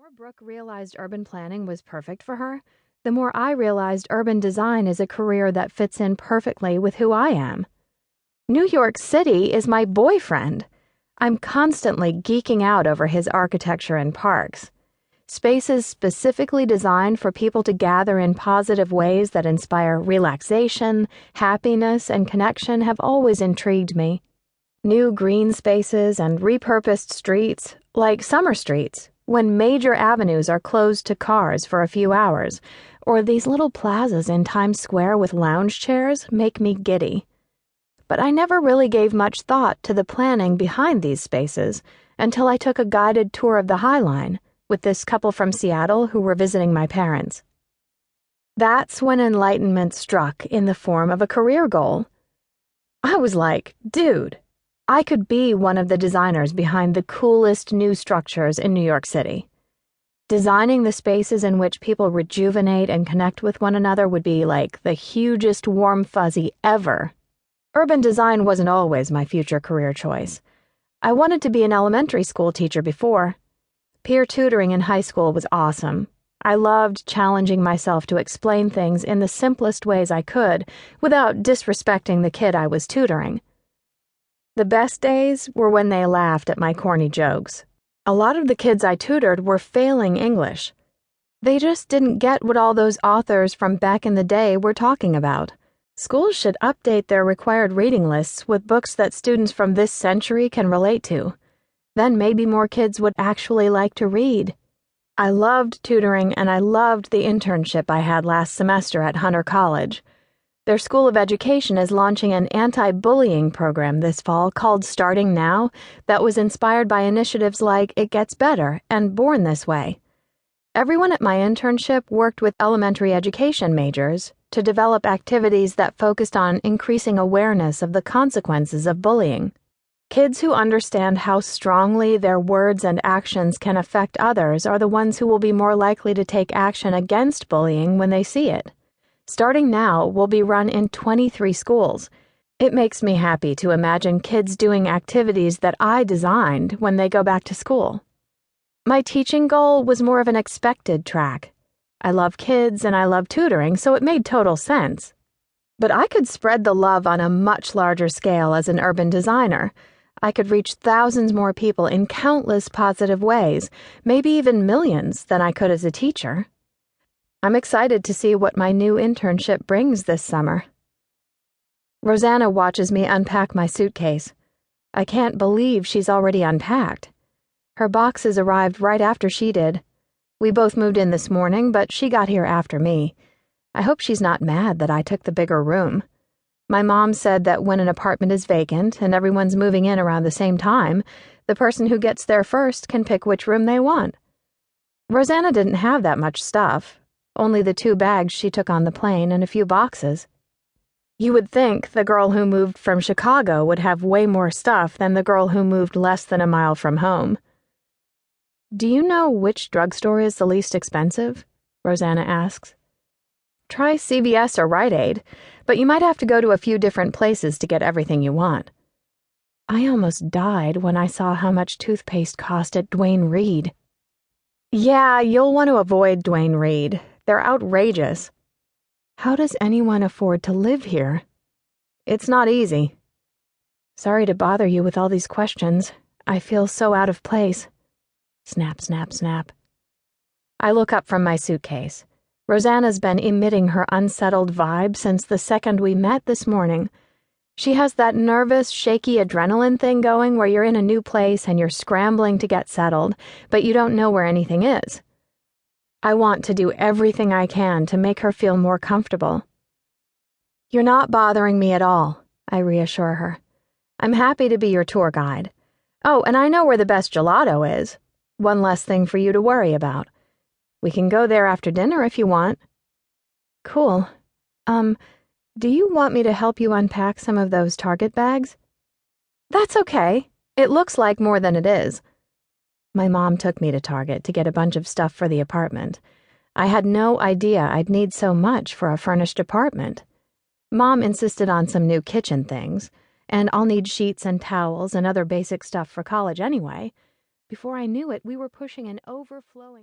more Brooke realized urban planning was perfect for her, the more I realized urban design is a career that fits in perfectly with who I am. New York City is my boyfriend. I'm constantly geeking out over his architecture and parks. Spaces specifically designed for people to gather in positive ways that inspire relaxation, happiness, and connection have always intrigued me. New green spaces and repurposed streets, like summer streets, when major avenues are closed to cars for a few hours, or these little plazas in Times Square with lounge chairs, make me giddy. But I never really gave much thought to the planning behind these spaces until I took a guided tour of the High Line with this couple from Seattle who were visiting my parents. That's when enlightenment struck in the form of a career goal. I was like, dude, I could be one of the designers behind the coolest new structures in New York City. Designing the spaces in which people rejuvenate and connect with one another would be like the hugest warm fuzzy ever. Urban design wasn't always my future career choice. I wanted to be an elementary school teacher before. Peer tutoring in high school was awesome. I loved challenging myself to explain things in the simplest ways I could without disrespecting the kid I was tutoring. The best days were when they laughed at my corny jokes. A lot of the kids I tutored were failing English. They just didn't get what all those authors from back in the day were talking about. Schools should update their required reading lists with books that students from this century can relate to. Then maybe more kids would actually like to read. I loved tutoring, and I loved the internship I had last semester at Hunter College. Their School of Education is launching an anti-bullying program this fall called Starting Now that was inspired by initiatives like It Gets Better and Born This Way. Everyone at my internship worked with elementary education majors to develop activities that focused on increasing awareness of the consequences of bullying. Kids who understand how strongly their words and actions can affect others are the ones who will be more likely to take action against bullying when they see it. Starting Now will be run in 23 schools. It makes me happy to imagine kids doing activities that I designed when they go back to school. My teaching goal was more of an expected track. I love kids and I love tutoring, so it made total sense. But I could spread the love on a much larger scale as an urban designer. I could reach thousands more people in countless positive ways, maybe even millions, than I could as a teacher. I'm excited to see what my new internship brings this summer. Rosanna watches me unpack my suitcase. I can't believe she's already unpacked. Her boxes arrived right after she did. We both moved in this morning, but she got here after me. I hope she's not mad that I took the bigger room. My mom said that when an apartment is vacant and everyone's moving in around the same time, the person who gets there first can pick which room they want. Rosanna didn't have that much stuff. Only the 2 bags she took on the plane and a few boxes. You would think the girl who moved from Chicago would have way more stuff than the girl who moved less than a mile from home. Do you know which drugstore is the least expensive? Rosanna asks. Try CVS or Rite Aid, but you might have to go to a few different places to get everything you want. I almost died when I saw how much toothpaste cost at Duane Reade. Yeah, you'll want to avoid Duane Reade. They're outrageous. How does anyone afford to live here? It's not easy. Sorry to bother you with all these questions. I feel so out of place. Snap, snap, snap. I look up from my suitcase. Rosanna's been emitting her unsettled vibe since the second we met this morning. She has that nervous, shaky adrenaline thing going where you're in a new place and you're scrambling to get settled, but you don't know where anything is. I want to do everything I can to make her feel more comfortable. You're not bothering me at all, I reassure her. I'm happy to be your tour guide. Oh, and I know where the best gelato is. One less thing for you to worry about. We can go there after dinner if you want. Cool. Do you want me to help you unpack some of those Target bags? That's okay. It looks like more than it is. My mom took me to Target to get a bunch of stuff for the apartment. I had no idea I'd need so much for a furnished apartment. Mom insisted on some new kitchen things, and I'll need sheets and towels and other basic stuff for college anyway. Before I knew it, we were pushing an overflowing